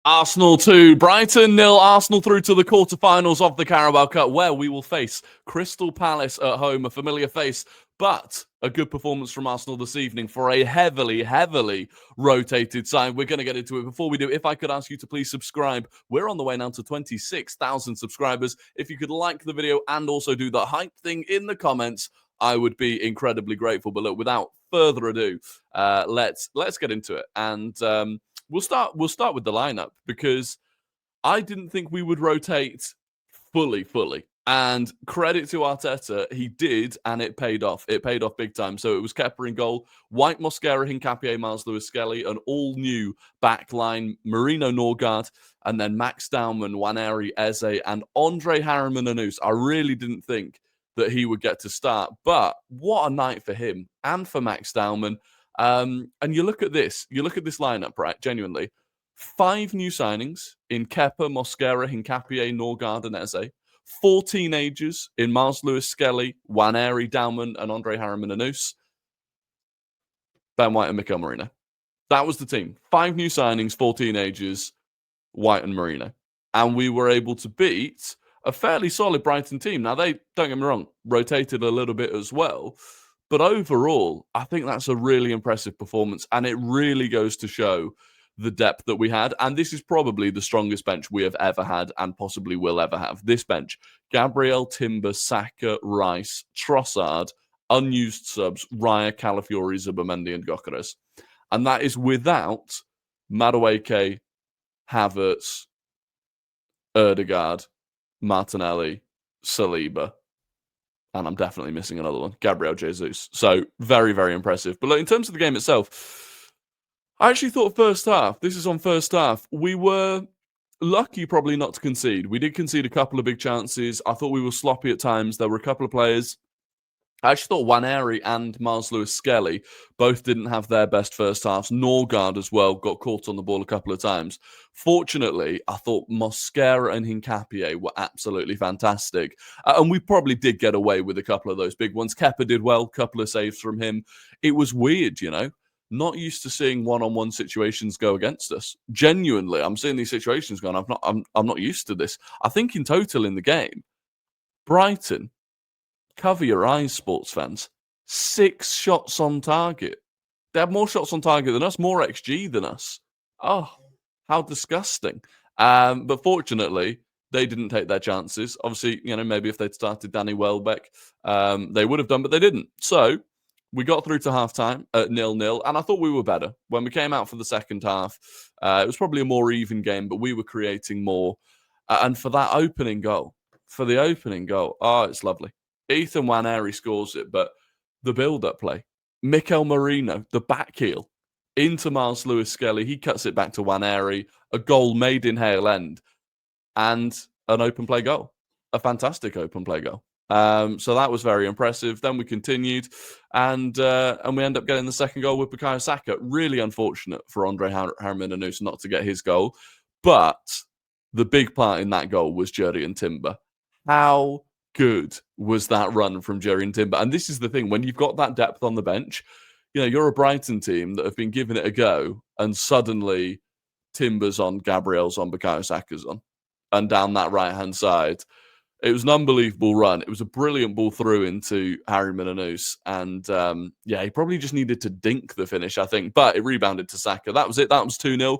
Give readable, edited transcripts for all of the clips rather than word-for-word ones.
Arsenal 2, Brighton 0. Arsenal through to the quarterfinals of the Carabao Cup, where we will face Crystal Palace at home, a familiar face, but a good performance from Arsenal this evening for a heavily rotated side. We're going to get into it. Before we do, if I could ask you to please subscribe. We're on the way now to 26,000 subscribers. If you could like the video and also do the hype thing in the comments, I would be incredibly grateful. But look, without further ado, let's get into it. And We'll start with the lineup, because I didn't think we would rotate fully. And credit to Arteta, he did, and it paid off. It paid off big time. So it was Kepa in goal, White, Mosquera, Hincapié, Miles Lewis-Skelly, an all-new backline, Marino, Norgard, and then Max Dowman, Nwaneri, Eze, and Andre Harriman Anus. I really didn't think that he would get to start, but what a night for him and for Max Dowman. And you look at this lineup, right? Genuinely, 5 new signings in Kepa, Mosquera, Hincapié, Norgard, and Eze. 4 teenagers in Miles Lewis-Skelly, Nwaneri, Dowman, and Andre Harriman Anus. Ben White and Mikel Merino. That was the team. 5 new signings, 4 teenagers, White and Merino. And we were able to beat a fairly solid Brighton team. Now, they, don't get me wrong, rotated a little bit as well. But overall, I think that's a really impressive performance, and it really goes to show the depth that we had. And this is probably the strongest bench we have ever had and possibly will ever have. This bench: Gabriel, Timber, Saka, Rice, Trossard, unused subs, Raya, Calafiori, Zubimendi, and Gyökeres. And that is without Madueke, Havertz, Ødegaard, Martinelli, Saliba. And I'm definitely missing another one, Gabriel Jesus. So very impressive. But look, in terms of the game itself, I actually thought first half, this is on first half, we were lucky probably not to concede. We did concede a couple of big chances. I thought we were sloppy at times. There were a couple of players. I actually thought Nwaneri and Miles Lewis-Skelly both didn't have their best first halves. Norgard as well got caught on the ball a couple of times. Fortunately, I thought Mosquera and Hincapié were absolutely fantastic. And we probably did get away with a couple of those big ones. Kepa did well, couple of saves from him. It was weird, you know. Not used to seeing one-on-one situations go against us. Genuinely, I'm seeing these situations going, I'm not used to this. I think in total in the game, Brighton, cover your eyes, sports fans, 6 shots on target. They have more shots on target than us, more XG than us. Oh, how disgusting. But fortunately, they didn't take their chances. Obviously, you know, maybe if they'd started Danny Welbeck, they would have done, but they didn't. So we got through to half-time at 0-0, and I thought we were better. When we came out for the second half, it was probably a more even game, but we were creating more. And for that opening goal, oh, it's lovely. Ethan Nwaneri scores it, but the build-up play, Mikel Merino, the back heel, into Miles Lewis-Skelly. He cuts it back to Nwaneri, a goal made in Hale End, and an open play goal, a fantastic open play goal. So that was very impressive. Then we continued, and we end up getting the second goal with Bukayo Saka. Really unfortunate for Andre Harriman Anus not to get his goal, but the big part in that goal was Jurriën Timber. How good was that run from Jurriën Timber? And this is the thing, when you've got that depth on the bench, you know, you're a Brighton team that have been giving it a go, and suddenly Timber's on, Gabriel's on, Bukayo Saka's on, and down that right-hand side. It was an unbelievable run. It was a brilliant ball through into Harriman Anus. And he probably just needed to dink the finish, I think. But it rebounded to Saka. That was it. That was 2-0.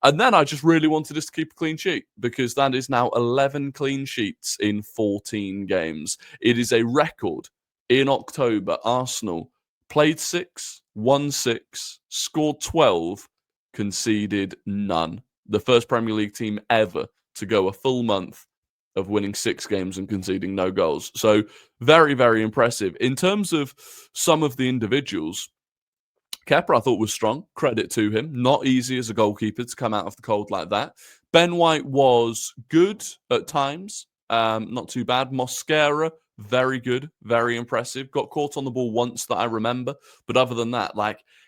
And then I just really wanted us to keep a clean sheet, because that is now 11 clean sheets in 14 games. It is a record. In October, Arsenal played 6, won 6, scored 12, conceded none. The first Premier League team ever to go a full month of winning 6 games and conceding no goals. So very impressive. In terms of some of the individuals, Kepa, I thought, was strong. Credit to him. Not easy as a goalkeeper to come out of the cold like that. Ben White was good at times. Not too bad. Mosquera, very good. Very impressive. Got caught on the ball once that I remember. But other than that,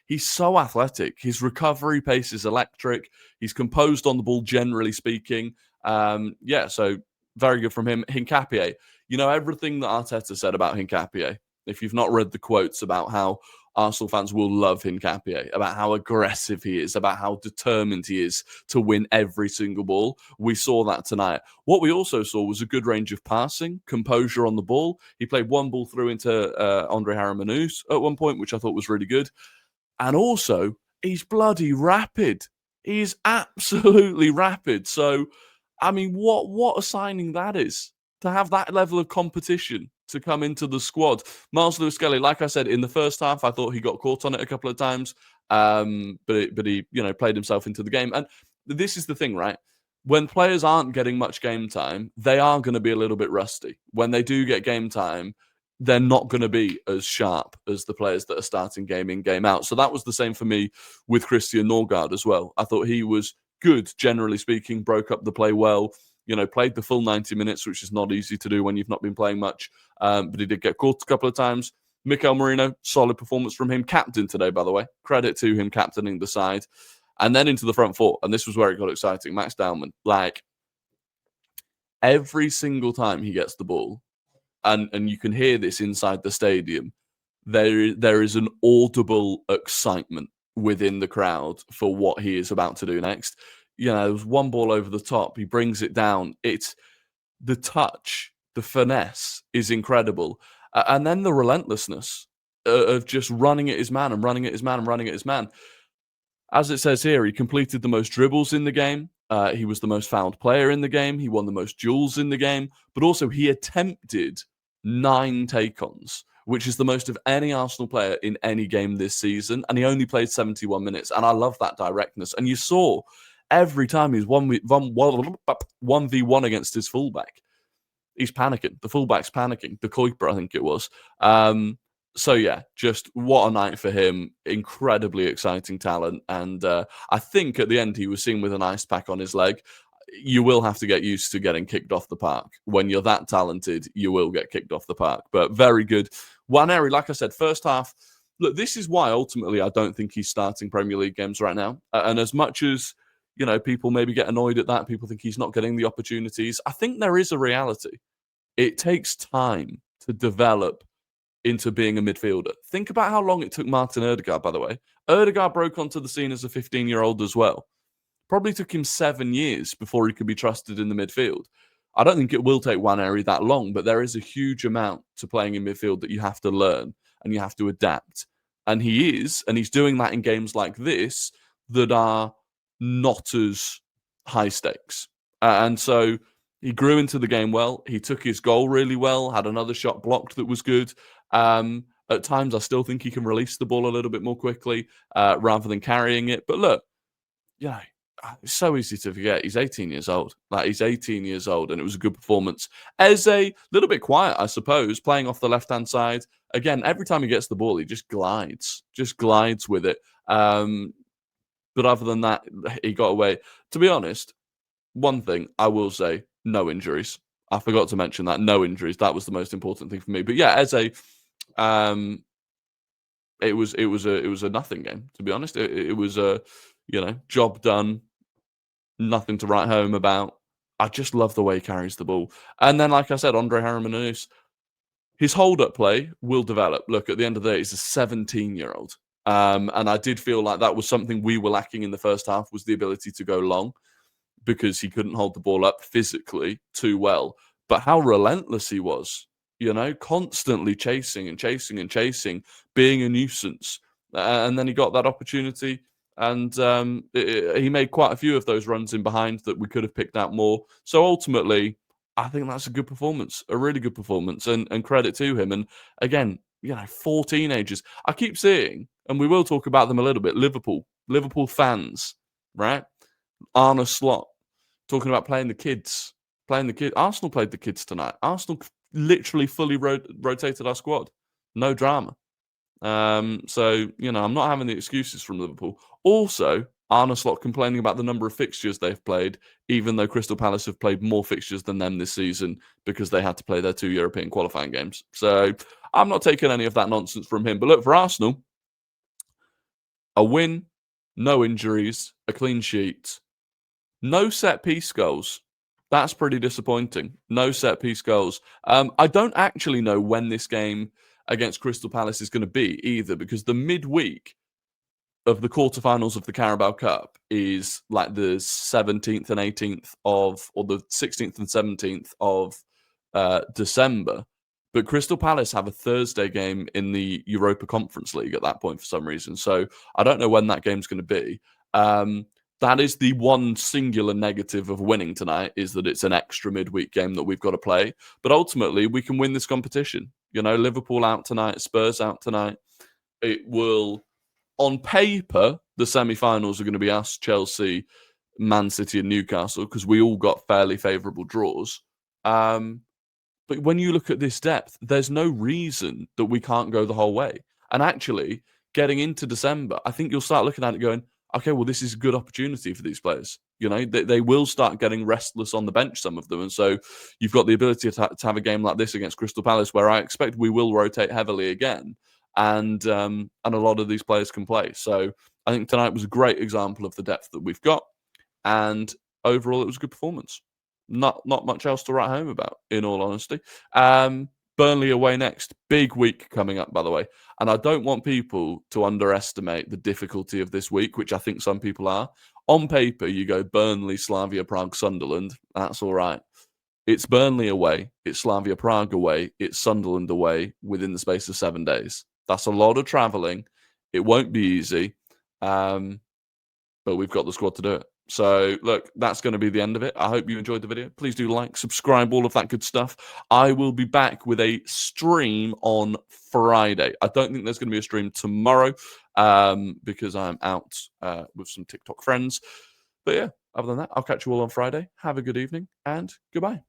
he's so athletic. His recovery pace is electric. He's composed on the ball, generally speaking. So very good from him. Hincapié. You know, everything that Arteta said about Hincapié, if you've not read the quotes about how Arsenal fans will love Hincapié, about how aggressive he is, about how determined he is to win every single ball. We saw that tonight. What we also saw was a good range of passing, composure on the ball. He played one ball through into Andre Harrimanus at one point, which I thought was really good. And also, he's bloody rapid. He's absolutely rapid. So, I mean, what a signing that is, to have that level of competition to come into the squad. Miles Lewis-Skelly, like I said, in the first half, I thought he got caught on it a couple of times, but he played himself into the game. And this is the thing, right? When players aren't getting much game time, they are going to be a little bit rusty. When they do get game time, they're not going to be as sharp as the players that are starting game in, game out. So that was the same for me with Christian Norgard as well. I thought he was good, generally speaking, broke up the play well, played the full 90 minutes, which is not easy to do when you've not been playing much. But he did get caught a couple of times. Mikel Merino, solid performance from him. Captain today, by the way. Credit to him captaining the side. And then into the front four. And this was where it got exciting. Max Dowman, every single time he gets the ball, and you can hear this inside the stadium, there is an audible excitement within the crowd for what he is about to do next. There was one ball over the top. He brings it down. It's the touch, the finesse is incredible. And then the relentlessness of just running at his man and running at his man and running at his man. As it says here, he completed the most dribbles in the game. He was the most fouled player in the game. He won the most duels in the game. But also he attempted 9 take-ons, which is the most of any Arsenal player in any game this season. And he only played 71 minutes. And I love that directness. And you saw every time he's 1v1 against his fullback, he's panicking. The fullback's panicking. De Kuiper, I think it was. So, yeah, just what a night for him. Incredibly exciting talent. And I think at the end he was seen with an ice pack on his leg. You will have to get used to getting kicked off the park. When you're that talented, you will get kicked off the park. But very good. Nwaneri, like I said, first half. Look, this is why ultimately I don't think he's starting Premier League games right now. And as much as, people maybe get annoyed at that, people think he's not getting the opportunities, I think there is a reality. It takes time to develop into being a midfielder. Think about how long it took Martin Ødegaard, by the way. Ødegaard broke onto the scene as a 15-year-old as well. Probably took him 7 years before he could be trusted in the midfield. I don't think it will take Nwaneri that long, but there is a huge amount to playing in midfield that you have to learn and you have to adapt. And he's doing that in games like this that are not as high stakes. And so he grew into the game well. He took his goal really well, had another shot blocked that was good. At times, I still think he can release the ball a little bit more quickly rather than carrying it. But look, it's so easy to forget. He's 18 years old. He's 18 years old, and it was a good performance. As a little bit quiet, I suppose, playing off the left-hand side. Again, every time he gets the ball, he just glides with it. But other than that, he got away. To be honest, one thing I will say, no injuries. I forgot to mention that. No injuries. That was the most important thing for me. But yeah, as a it was a nothing game, to be honest. It was a job done, nothing to write home about. I just love the way he carries the ball. And then, like I said, Andre Harrimanus, his hold-up play will develop. Look, at the end of the day, he's a 17-year-old. And I did feel like that was something we were lacking in the first half, was the ability to go long, because he couldn't hold the ball up physically too well. But how relentless he was, constantly chasing and chasing and chasing, being a nuisance. And then he got that opportunity, and he made quite a few of those runs in behind that we could have picked out more. So ultimately, I think that's a good performance, a really good performance, and credit to him. And again, 4 teenagers. I keep seeing, and we will talk about them a little bit, Liverpool fans, right? Arne Slot talking about playing the kids. Arsenal played the kids tonight. Arsenal literally fully rotated our squad. No drama. So, I'm not having the excuses from Liverpool. Also, Arne Slot complaining about the number of fixtures they've played, even though Crystal Palace have played more fixtures than them this season because they had to play their 2 European qualifying games. So I'm not taking any of that nonsense from him. But look, for Arsenal, a win, no injuries, a clean sheet, no set-piece goals. That's pretty disappointing. No set-piece goals. I don't actually know when this game against Crystal Palace is going to be either, because the midweek of the quarterfinals of the Carabao Cup is like the 17th and 18th of, or the 16th and 17th of December. But Crystal Palace have a Thursday game in the Europa Conference League at that point for some reason. So I don't know when that game's going to be. That is the one singular negative of winning tonight, is that it's an extra midweek game that we've got to play. But ultimately, we can win this competition. You know, Liverpool out tonight, Spurs out tonight. It will, on paper, the semi-finals are going to be us, Chelsea, Man City and Newcastle, because we all got fairly favourable draws. But when you look at this depth, there's no reason that we can't go the whole way. And actually, getting into December, I think you'll start looking at it going, okay, well, this is a good opportunity for these players. You know, they will start getting restless on the bench, some of them. And so you've got the ability to have a game like this against Crystal Palace, where I expect we will rotate heavily again. And a lot of these players can play. So I think tonight was a great example of the depth that we've got. And overall, it was a good performance. Not much else to write home about, in all honesty. Burnley away next. Big week coming up, by the way. And I don't want people to underestimate the difficulty of this week, which I think some people are. On paper, you go Burnley, Slavia Prague, Sunderland. That's all right. It's Burnley away. It's Slavia Prague away. It's Sunderland away within the space of 7 days. That's a lot of travelling. It won't be easy. But we've got the squad to do it. So, look, that's going to be the end of it. I hope you enjoyed the video. Please do like, subscribe, all of that good stuff. I will be back with a stream on Friday. I don't think there's going to be a stream tomorrow because I'm out with some TikTok friends. But yeah, other than that, I'll catch you all on Friday. Have a good evening and goodbye.